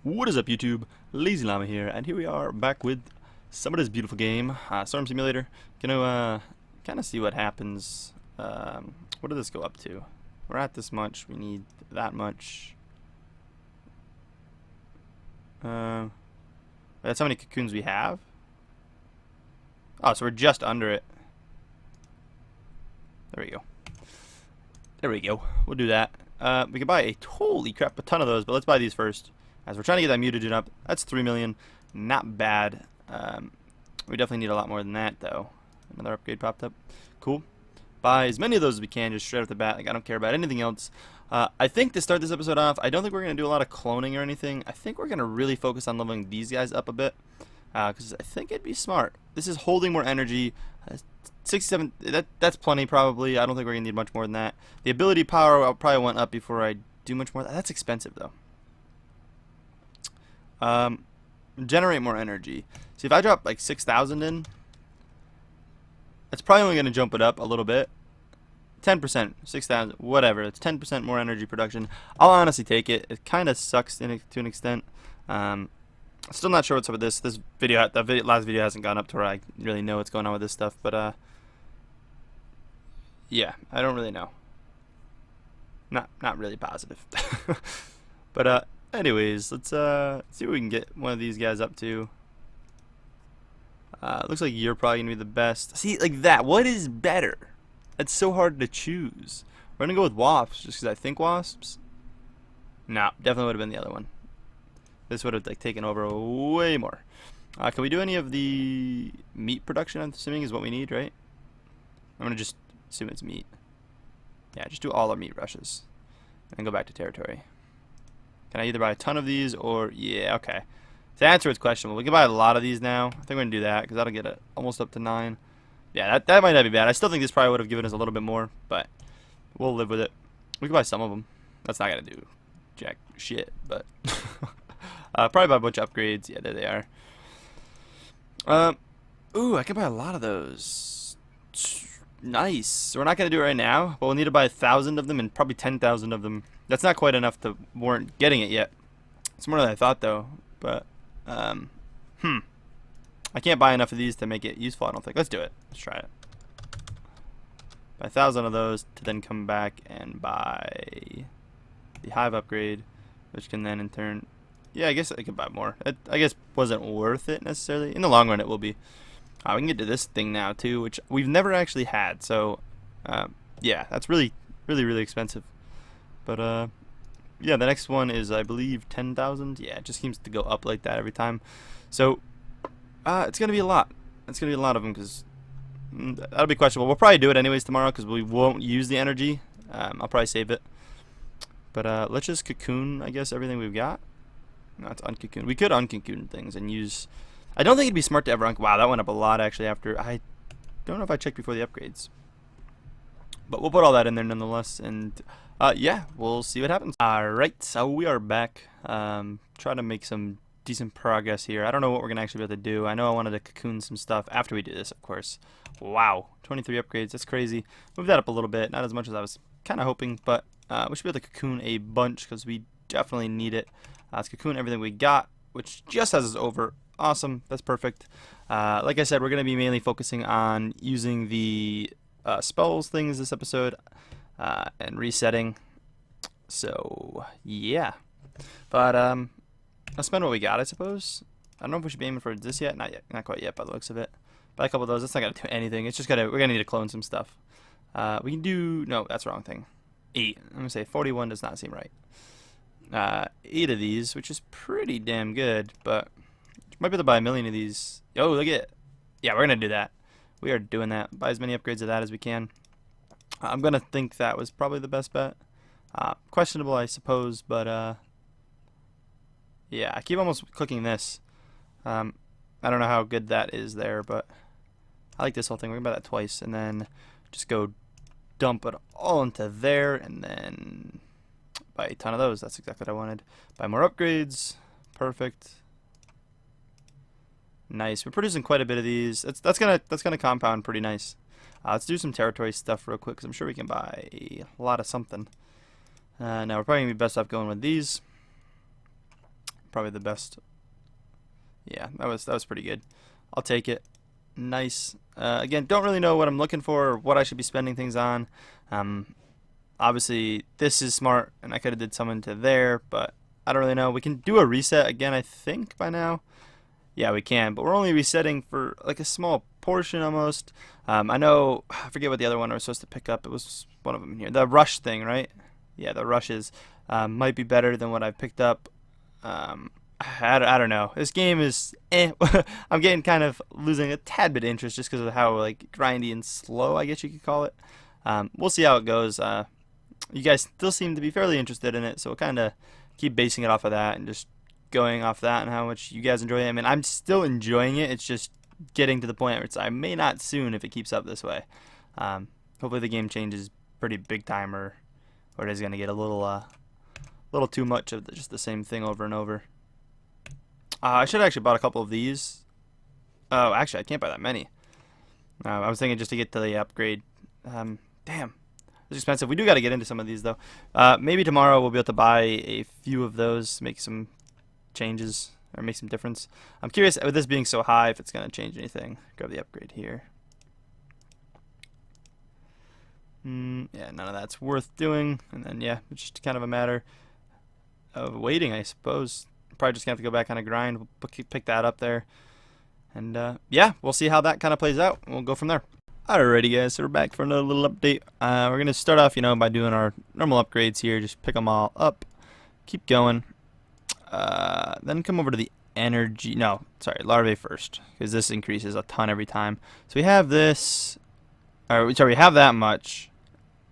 What is up, YouTube? LazeeLlama here, and here we are back with some of this beautiful game, Storm Simulator. Gonna kind of see what happens. What did this go up to? We're at this much. We need that much. That's how many cocoons we have. Oh, so we're just under it. There we go. There we go. We'll do that. We can buy a holy crap a ton of those, but let's buy these first. As we're trying to get that mutagen up, that's 3 million. Not bad. We definitely need a lot more than that, though. Another upgrade popped up. Cool. Buy as many of those as we can, just straight off the bat. Like, I don't care about anything else. I think to start this episode off, I don't think we're going to do a lot of cloning or anything. I think we're going to really focus on leveling these guys up a bit. Because I think it'd be smart. This is holding more energy. 67, that's plenty probably. I don't think we're going to need much more than that. The ability power probably went up before I do much more. That's expensive, though. Generate more energy. See, if I drop like 6,000 in, that's probably only going to jump it up a little bit. 10%, 6,000, whatever. It's 10% more energy production. I'll honestly take it. It kind of sucks to an extent. Still not sure what's up with this. This video, last video hasn't gone up to where I really know what's going on with this stuff. But yeah, I don't really know. Not really positive. But anyways, let's see what we can get one of these guys up to. Looks like you're probably gonna be the best. See, like that. What is better? It's so hard to choose. We're gonna go with wasps, just because I think wasps. No, definitely would have been the other one. This would have like taken over way more. Can we do any of the meat production? I'm assuming is what we need, right? I'm gonna just assume it's meat. Yeah, just do all our meat rushes, and then go back to territory. Can I either buy a ton of these or yeah, okay. To answer it's questionable. We can buy a lot of these now. I think we're gonna do that because that'll get it almost up to 9. Yeah, that might not be bad. I still think this probably would have given us a little bit more, but we'll live with it. We can buy some of them. That's not gonna do jack shit, but probably buy a bunch of upgrades. Yeah, there they are. Ooh, I can buy a lot of those. Nice. So we're not gonna do it right now, but we'll need to buy 1,000 of them and probably 10,000 of them. That's not quite enough to warrant getting it yet. It's more than I thought, though. But I can't buy enough of these to make it useful, I don't think. Let's do it. Let's try it. Buy 1,000 of those to then come back and buy the hive upgrade, which can then in turn... Yeah, I guess I could buy more. It, I guess wasn't worth it necessarily. In the long run, it will be. We can get to this thing now, too, which we've never actually had. So, yeah, that's really expensive. But, yeah, the next one is, I believe, 10,000. Yeah, it just seems to go up like that every time. So, it's going to be a lot. It's going to be a lot of them because that'll be questionable. We'll probably do it anyways tomorrow because we won't use the energy. I'll probably save it. But let's just cocoon, I guess, everything we've got. No, it's uncocoon. We could uncocoon things and use... I don't think it'd be smart to ever Wow, that went up a lot, actually, after... I don't know if I checked before the upgrades. But we'll put all that in there nonetheless, and... yeah, we'll see what happens. Alright, so we are back. Trying to make some decent progress here. I don't know what we're going to actually be able to do. I know I wanted to cocoon some stuff after we do this, of course. Wow, 23 upgrades. That's crazy. Move that up a little bit. Not as much as I was kind of hoping, but we should be able to cocoon a bunch because we definitely need it. Let's cocoon everything we got, which just has us over. Awesome. That's perfect. Like I said, we're going to be mainly focusing on using the spells things this episode. And resetting. So yeah, but let's spend what we got, I suppose. I don't know if we should be aiming for this yet. Not yet, not quite yet by the looks of it. Buy a couple of those. That's not gonna do anything. It's just we're gonna need to clone some stuff. We can do that's the wrong thing. 8. I'm gonna say 41 does not seem right. 8 of these, which is pretty damn good, but might be able to buy 1,000,000 of these. Oh, look at it. Yeah, we're gonna do that. We are doing that. Buy as many upgrades of that as we can. I'm gonna think that was probably the best bet. Questionable, I suppose, but yeah, I keep almost clicking this. I don't know how good that is there, but I like this whole thing. We're gonna buy that twice, and then just go dump it all into there, and then buy a ton of those. That's exactly what I wanted. Buy more upgrades. Perfect. Nice. We're producing quite a bit of these. That's gonna compound pretty nice. Let's do some territory stuff real quick because I'm sure we can buy a lot of something. Now we're probably gonna be best off going with these. probably the best. Yeah, that was pretty good. I'll take it. Nice. Again, don't really know what I'm looking for or what I should be spending things on. Obviously, this is smart, and I could have did some into there, but I don't really know. We can do a reset again, I think, by now. Yeah, we can, but we're only resetting for like a small portion almost. I know, I forget what the other one I was supposed to pick up. It was one of them in here. The rush thing, right? Yeah, the rushes might be better than what I picked up. I don't know. This game is I'm getting kind of losing a tad bit of interest just because of how like grindy and slow, I guess you could call it. We'll see how it goes. You guys still seem to be fairly interested in it, so we'll kind of keep basing it off of that and just going off that and how much you guys enjoy it. I mean, I'm still enjoying it. It's just getting to the point where I may not soon if it keeps up this way. Hopefully the game changes pretty big time, or it is going to get a little too much of just the same thing over and over. I should have actually bought a couple of these. Oh, actually, I can't buy that many. I was thinking just to get to the upgrade. Damn. It's expensive. We do got to get into some of these, though. Maybe tomorrow we'll be able to buy a few of those, make some changes, or make some difference. I'm curious, with this being so high, if it's going to change anything. Grab the upgrade here. Yeah, none of that's worth doing. And then, yeah, it's just kind of a matter of waiting, I suppose. Probably just going to have to go back on a grind. We'll pick that up there. And, yeah, we'll see how that kind of plays out. We'll go from there. Alrighty, guys, so we're back for another little update. We're going to start off, by doing our normal upgrades here. Just pick them all up. Keep going. Then come over to the energy. No, sorry, larvae first, because this increases a ton every time. So we have this. Sorry, we have that much,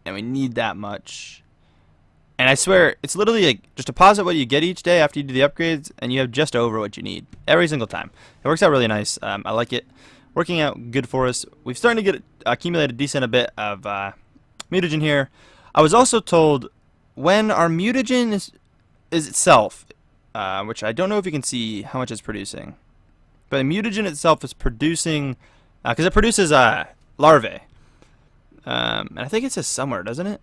and we need that much. And I swear, it's literally like just deposit what you get each day after you do the upgrades, and you have just over what you need every single time. It works out really nice. I like it. Working out good for us. We've started to get accumulated a decent bit of mutagen here. I was also told when our mutagen is itself, which I don't know if you can see how much it's producing, but the mutagen itself is producing, because it produces larvae. And I think it says somewhere, doesn't it?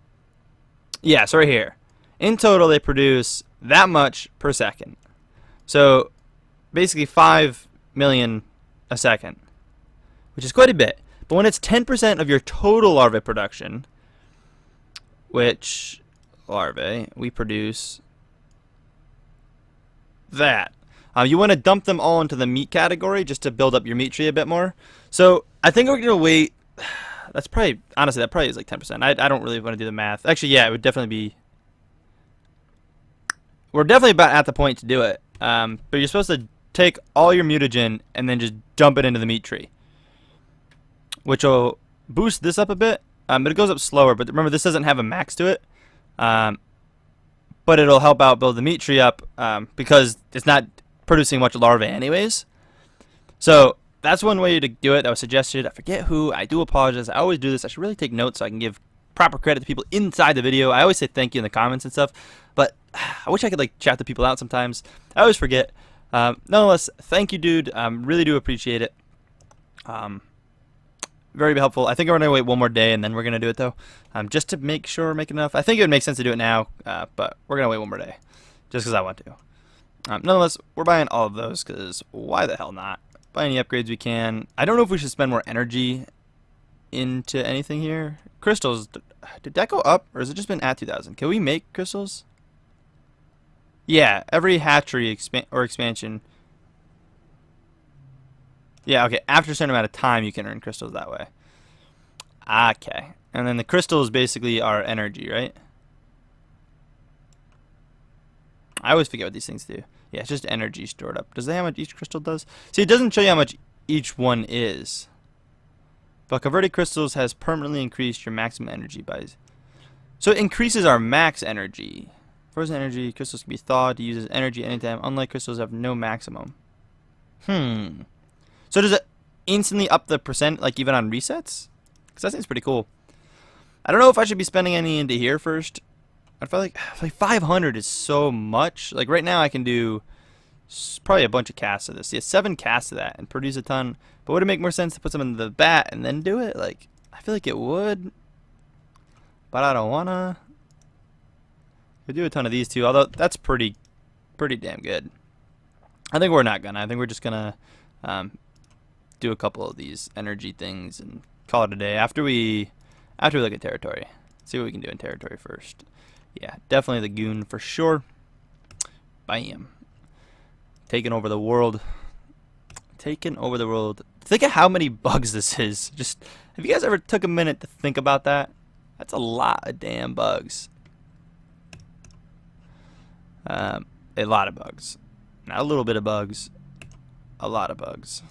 Yeah, so right here. In total, they produce that much per second. So basically 5 million a second, which is quite a bit. But when it's 10% of your total larvae production, which larvae, we produce that. You want to dump them all into the meat category just to build up your meat tree a bit more. So I think we're going to wait. That's probably, honestly, that probably is like 10%. I don't really want to do the math. Actually, yeah, it would definitely be. We're definitely about at the point to do it. But you're supposed to take all your mutagen and then just dump it into the meat tree, which will boost this up a bit. But it goes up slower. But remember, this doesn't have a max to it. But it'll help out build the meat tree up because it's not producing much larvae anyways. So that's one way to do it that was suggested. I forget who. I do apologize. I always do this. I should really take notes so I can give proper credit to people inside the video. I always say thank you in the comments and stuff, but I wish I could like chat the people out sometimes. I always forget. Nonetheless, thank you, dude. Really do appreciate it. Very helpful. I think we're going to wait one more day and then we're going to do it though, just to make sure we're making enough. I think it would make sense to do it now, but we're going to wait one more day just because I want to. Nonetheless, we're buying all of those because why the hell not? Buy any upgrades we can. I don't know if we should spend more energy into anything here. Crystals, did that go up or has it just been at 2,000? Can we make crystals? Yeah, every hatchery expansion. Yeah, okay, after a certain amount of time you can earn crystals that way. Okay, and then the crystals basically are energy, right? I always forget what these things do. Yeah, it's just energy stored up. Does it say how much each crystal does? See, it doesn't show you how much each one is. But converted crystals has permanently increased your maximum energy by. So it increases our max energy. Frozen energy, crystals can be thawed to use as energy anytime. Unlike crystals, have no maximum. So does it instantly up the percent, like even on resets? Because that seems pretty cool. I don't know if I should be spending any into here first. I feel like 500 is so much. Like right now I can do probably a bunch of casts of this. Yeah, 7 casts of that and produce a ton. But would it make more sense to put some in the bat and then do it? Like, I feel like it would. But I don't wanna. We do a ton of these too, although that's pretty damn good. I think we're not gonna. I think we're just gonna do a couple of these energy things and call it a day after we look at territory. See what we can do in territory first. Yeah, definitely the goon for sure. Bam. Taking over the world. Taking over the world. Think of how many bugs this is. Just, have you guys ever took a minute to think about that? That's a lot of damn bugs. A lot of bugs. Not a little bit of bugs. A lot of bugs.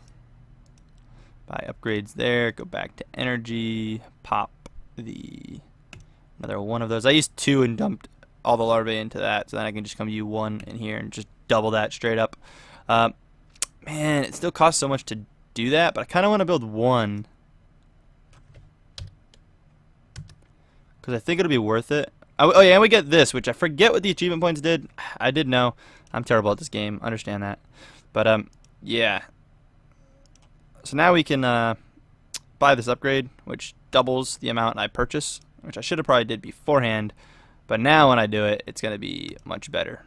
Buy upgrades there. Go back to energy. Pop another one of those. I used 2 and dumped all the larvae into that, so then I can just come use 1 in here and just double that straight up. Man, it still costs so much to do that, but I kind of want to build 1 because I think it'll be worth it. Oh yeah, and we get this, which I forget what the achievement points did. I did know. I'm terrible at this game. Understand that. But yeah. So now we can buy this upgrade, which doubles the amount I purchase, which I should have probably did beforehand. But now when I do it, it's going to be much better.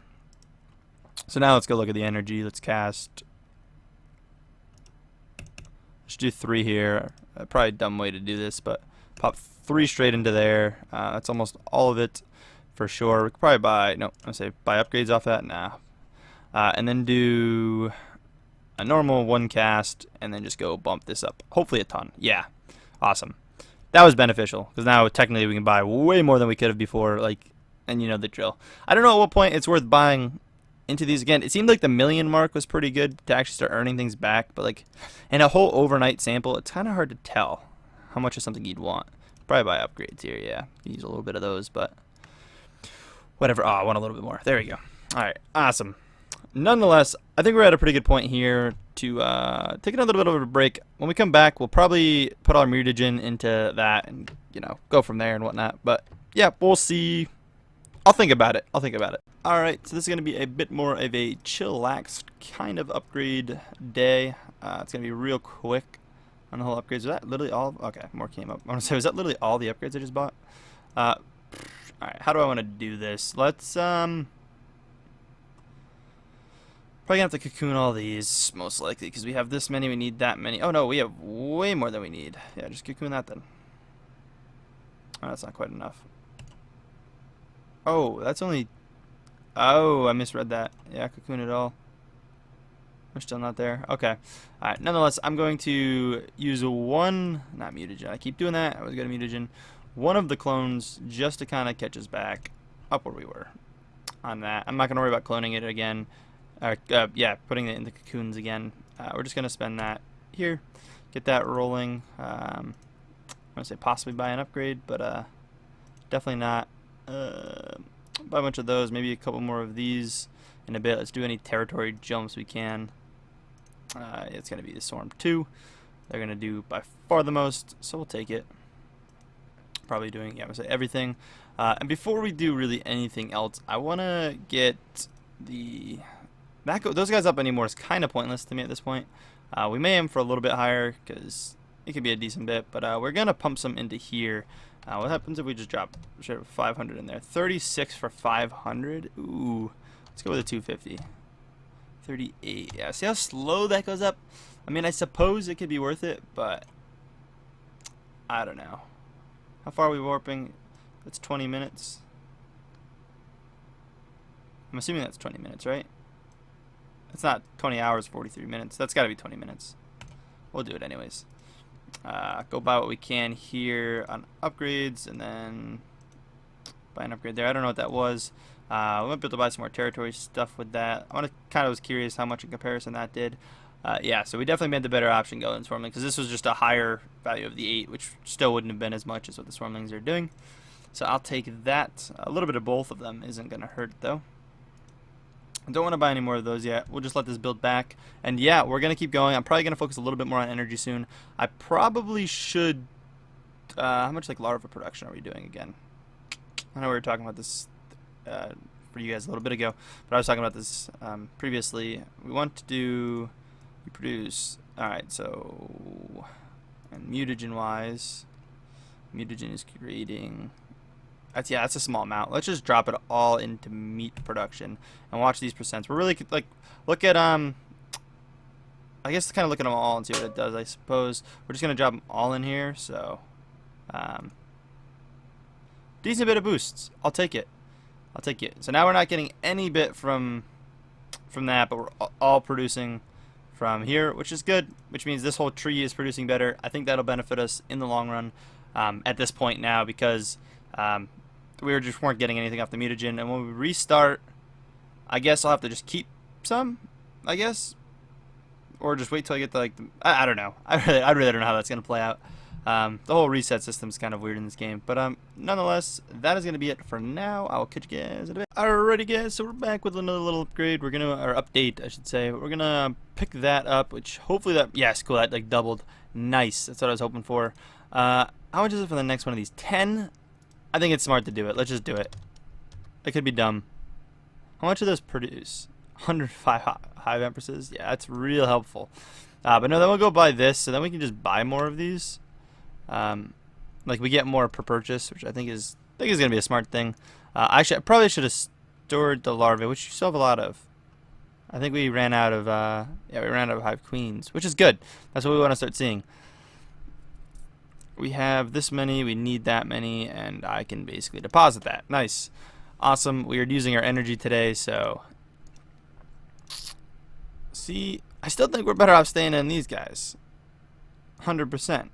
So now let's go look at the energy. Let's cast. Let's do 3 here. Probably a dumb way to do this, but pop 3 straight into there. That's almost all of it for sure. We could probably buy, no, I say buy upgrades off that. Nah. And then do a normal 1 cast, and then just go bump this up. Hopefully a ton. Yeah. Awesome. That was beneficial, because now technically we can buy way more than we could have before, like, and you know the drill. I don't know at what point it's worth buying into these again. It seemed like the 1,000,000 mark was pretty good to actually start earning things back, but like in a whole overnight sample, it's kind of hard to tell how much of something you'd want. Probably buy upgrades here, yeah. Use a little bit of those, but whatever. Oh, I want a little bit more. There we go. All right, awesome. Nonetheless, I think we're at a pretty good point here to take another little bit of a break. When we come back, we'll probably put our mutagen into that and, you know, go from there and whatnot. But yeah, we'll see. I'll think about it. All right, so this is going to be a bit more of a chillaxed kind of upgrade day. It's going to be real quick on the whole upgrades. Was that literally all? Okay, more came up. I want to say, was that literally all the upgrades I just bought? All right, how do I want to do this? Let's probably gonna have to cocoon all these, most likely, because we have this many, we need that many. Oh no, we have way more than we need. Yeah, just cocoon that then. Oh, that's not quite enough. Oh, that's only... Oh, I misread that. Yeah, cocoon it all. We're still not there. Okay. Alright, nonetheless, I'm going to use 1... Not mutagen. I keep doing that. I was going to mutagen. 1 of the clones just to kind of catch us back up where we were on that. I'm not going to worry about cloning it again. Yeah, putting it in the cocoons again. We're just going to spend that here. Get that rolling. I'm going to say possibly buy an upgrade, but definitely not. Buy a bunch of those, maybe a couple more of these in a bit. Let's do any territory jumps we can. It's going to be the Swarm 2. They're going to do by far the most, so we'll take it. Probably doing, yeah, I'm going to say everything. And before we do really anything else, I want to get the... those guys up anymore is kind of pointless to me at this point. We may aim for a little bit higher because it could be a decent bit, but we're going to pump some into here. What happens if we just drop 500 in there? 36 for 500? Ooh, let's go with a 250. 38. Yeah, see how slow that goes up? I mean, I suppose it could be worth it, but I don't know. How far are we warping? That's 20 minutes. I'm assuming that's 20 minutes, right? It's not 20 hours, 43 minutes. That's got to be 20 minutes. We'll do it anyways. Go buy what we can here on upgrades, and then buy an upgrade there. I don't know what that was. We might be able to buy some more territory stuff with that. I kind of was curious how much in comparison that did. Yeah, so we definitely made the better option go than Swarmling, because this was just a higher value of the 8, which still wouldn't have been as much as what the Swarmlings are doing. So I'll take that. A little bit of both of them isn't going to hurt, though. I don't want to buy any more of those yet. We'll just let this build back. And yeah, we're going to keep going. I'm probably going to focus a little bit more on energy soon. I probably should... how much like larva production are we doing again? I know we were talking about this for you guys a little bit ago, but I was talking about this previously. We want to do... We produce... Alright, so... And mutagen-wise... Mutagen is creating... That's a small amount. Let's just drop it all into meat production and watch these percents. We're really like, look at I guess kind of look at them all and see what it does. I suppose we're just gonna drop them all in here. So, decent bit of boosts. I'll take it. I'll take it. So now we're not getting any bit from that, but we're all producing from here, which is good. Which means this whole tree is producing better. I think that'll benefit us in the long run. At this point now, because we just weren't getting anything off the mutagen, and when we restart, I guess I'll have to just keep some, I guess, or just wait till I get to like I don't know. I really don't know how that's gonna play out. The whole reset system is kind of weird in this game, but nonetheless, that is gonna be it for now. I'll catch you guys in a bit. Alrighty, guys, so we're back with another little upgrade. Or update, I should say. We're gonna pick that up, which hopefully yes, cool. That like doubled. Nice. That's what I was hoping for. How much is it for the next one of these? 10? I think it's smart to do it. Let's just do it. It could be dumb. How much of those produce? 105 hive empresses? Yeah, that's real helpful. But no, then we'll go buy this, so then we can just buy more of these. Like we get more per purchase, which I think is gonna be a smart thing. I probably should have stored the larvae, which you still have a lot of. I think we ran out of hive queens, which is good. That's what we want to start seeing. We have this many, we need that many, and I can basically deposit that. Nice. Awesome. We are using our energy today, so see, I still think we're better off staying in these guys. 100%.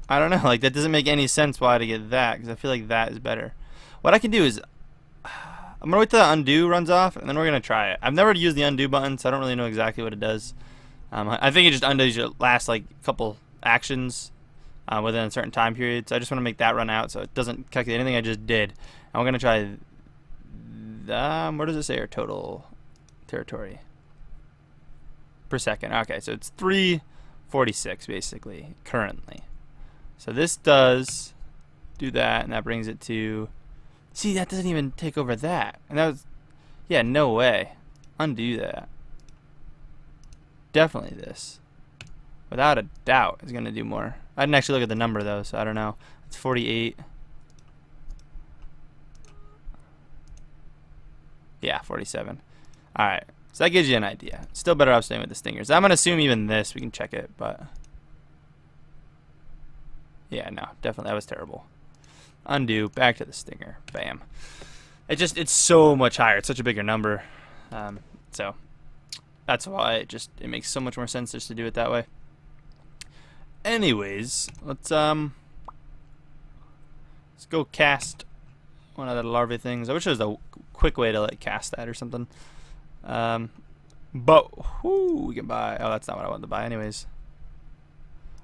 I don't know, like that doesn't make any sense why to get that, because I feel like that is better. What I can do is I'm gonna wait till the undo runs off, and then we're gonna try it. I've never used the undo button, so I don't really know exactly what it does. I think it just undoes your last like couple actions within a certain time period. So I just want to make that run out so it doesn't calculate anything I just did. And we're gonna try. Where does it say our total territory per second? Okay, so it's 346 basically currently. So this does do that, and that brings it to. See, that doesn't even take over that, and that was. Yeah, no way. Undo that. Definitely this. Without a doubt is going to do more. I didn't actually look at the number though, so I don't know. It's 48. Yeah, 47. Alright, so that gives you an idea. Still better off staying with the stingers. I'm going to assume even this, we can check it, but yeah, no, definitely that was terrible. Undo, back to the stinger. Bam. It's so much higher. It's such a bigger number. So that's why it makes so much more sense just to do it that way. Anyways, let's go cast one of the larvae things. I wish there was a quick way to like cast that or something. But we can buy. Oh, that's not what I wanted to buy. Anyways,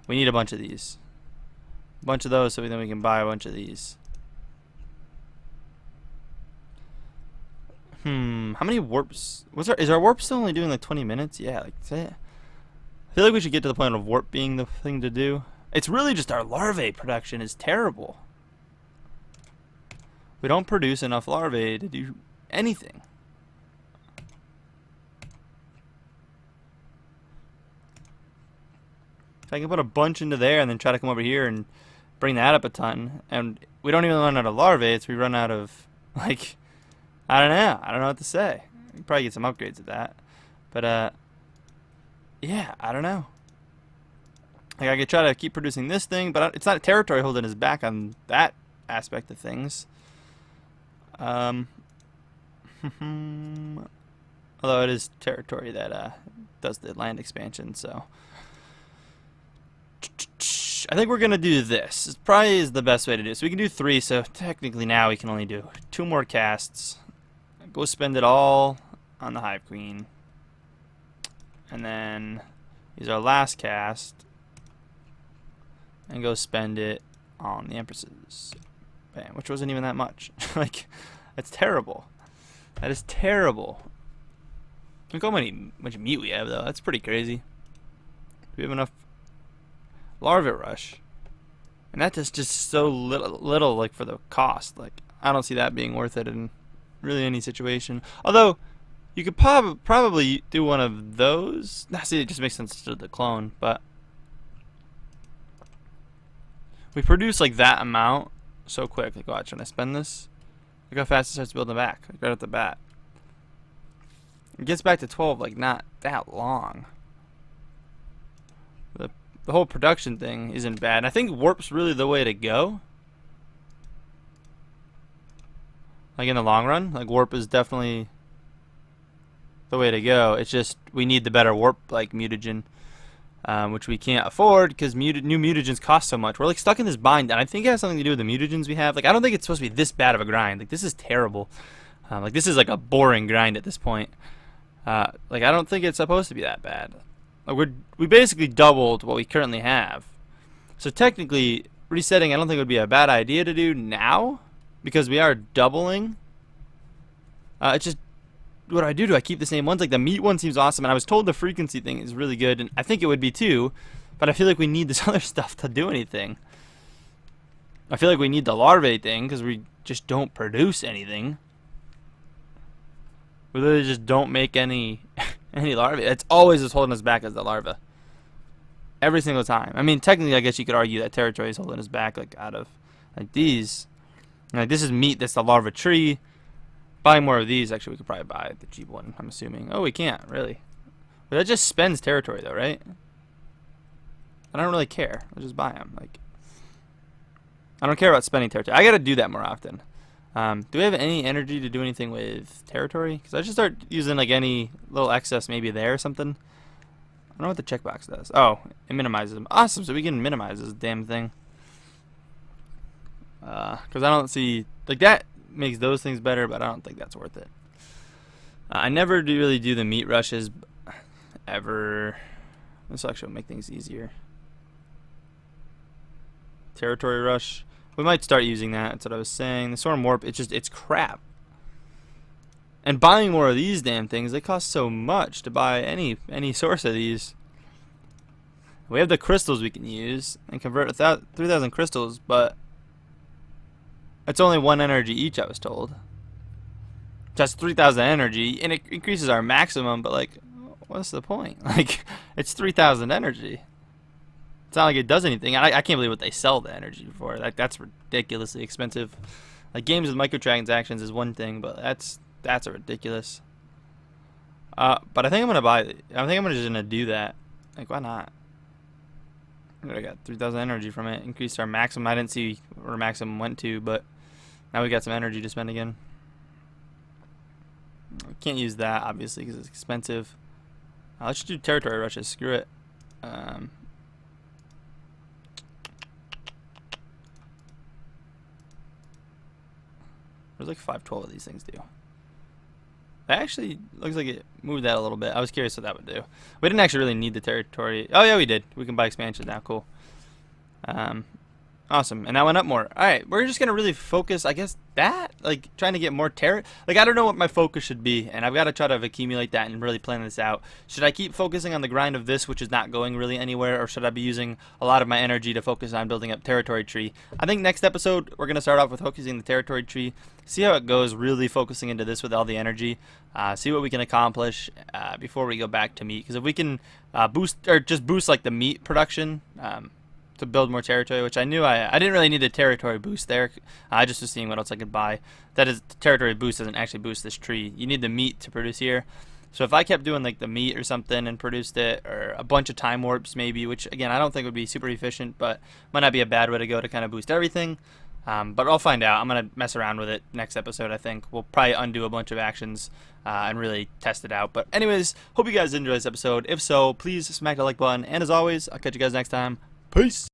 we need a bunch of these, a bunch of those, so then we can buy a bunch of these. How many warps? Is our warp still only doing like 20 minutes? Yeah, like that. I feel like we should get to the point of warp being the thing to do. It's really just our larvae production is terrible. We don't produce enough larvae to do anything. If I can put a bunch into there and then try to come over here and bring that up a ton, and we don't even run out of larvae, we run out of like. I don't know what to say. We can probably get some upgrades at that. But, yeah, I don't know. Like, I could try to keep producing this thing, but it's not a territory holding us back on that aspect of things. Although it is territory that does the land expansion, so. I think we're going to do this. This probably is the best way to do it. So we can do 3, so technically now we can only do 2 more casts. Go spend it all on the Hive Queen. And then use our last cast. And go spend it on the Empresses. Bam, which wasn't even that much. Like, that's terrible. That is terrible. Look how much meat we have, though. That's pretty crazy. Do we have enough larvae rush? And that is just so little like for the cost. Like, I don't see that being worth it in really any situation. Although you could probably do one of those. Nah, see, it just makes sense to the clone, but we produce like that amount so quick. Like, watch when I spend this. Look how fast it starts building back, like right off the bat. It gets back to 12 like not that long. The whole production thing isn't bad. I think warp's really the way to go. Like in the long run, like warp is definitely the way to go. It's just we need the better warp like mutagen, which we can't afford because new mutagens cost so much. We're like stuck in this bind, and I think it has something to do with the mutagens we have. Like I don't think it's supposed to be this bad of a grind. Like this is terrible. Like this is like a boring grind at this point. Like I don't think it's supposed to be that bad. Like we basically doubled what we currently have. So technically, resetting I don't think would be a bad idea to do now because we are doubling. It's just what do I do? Do I keep the same ones? Like the meat one seems awesome, and I was told the frequency thing is really good, and I think it would be too. But I feel like we need this other stuff to do anything. I feel like we need the larvae thing because we just don't produce anything. We literally just don't make any larvae. It's always just holding us back as the larva. Every single time. I mean, technically, I guess you could argue that territory is holding us back, like out of like these. Like this is meat. That's the larva tree. Buying more of these, actually, we could probably buy the cheap one. I'm assuming. Oh, we can't really. But that just spends territory, though, right? I don't really care. I'll just buy them. Like, I don't care about spending territory. I gotta do that more often. Do we have any energy to do anything with territory? Because I should start using like any little excess maybe there or something. I don't know what the checkbox does. Oh, it minimizes them. Awesome, so we can minimize this damn thing. Because I don't see... Like that makes those things better, but I don't think that's worth it. I never really do the meat rushes ever. This actually will make things easier. Territory rush. We might start using that. That's what I was saying. The Storm Warp, it's crap. And buying more of these damn things, they cost so much to buy any source of these. We have the crystals we can use and convert 3,000 crystals, but it's only 1 energy each, I was told. That's 3,000 energy, and it increases our maximum, but like, what's the point? Like, it's 3,000 energy. It's not like it does anything. I can't believe what they sell the energy for. Like that's ridiculously expensive. Like games with microtransactions is one thing, but that's a ridiculous. But I think I'm gonna buy. I think I'm just gonna do that. Like why not? I got 3,000 energy from it. Increased our maximum. I didn't see where maximum went to, but now we got some energy to spend again. Can't use that obviously because it's expensive. Let's just do territory rushes. Screw it. There's like 512 of these things do. It actually looks like it moved that a little bit. I was curious what that would do. We didn't actually really need the territory. Oh yeah, we did. We can buy expansion now. Cool. Awesome. And that went up more. Alright, we're just going to really focus, I guess, that. Like, trying to get more like, I don't know what my focus should be. And I've got to try to accumulate that and really plan this out. Should I keep focusing on the grind of this, which is not going really anywhere? Or should I be using a lot of my energy to focus on building up territory tree? I think next episode, we're going to start off with focusing the territory tree. See how it goes, really focusing into this with all the energy. See what we can accomplish before we go back to meat. Because if we can boost like the meat production, to build more territory, which I knew I didn't really need a territory boost there. I just was seeing what else I could buy. That is, the territory boost doesn't actually boost this tree. You need the meat to produce here. So if I kept doing like the meat or something and produced it, or a bunch of time warps maybe, which again I don't think would be super efficient, but might not be a bad way to go to kind of boost everything. But I'll find out. I'm gonna mess around with it next episode. I think we'll probably undo a bunch of actions and really test it out. But anyways, hope you guys enjoyed this episode. If so, please smack the like button. And as always, I'll catch you guys next time. Peace.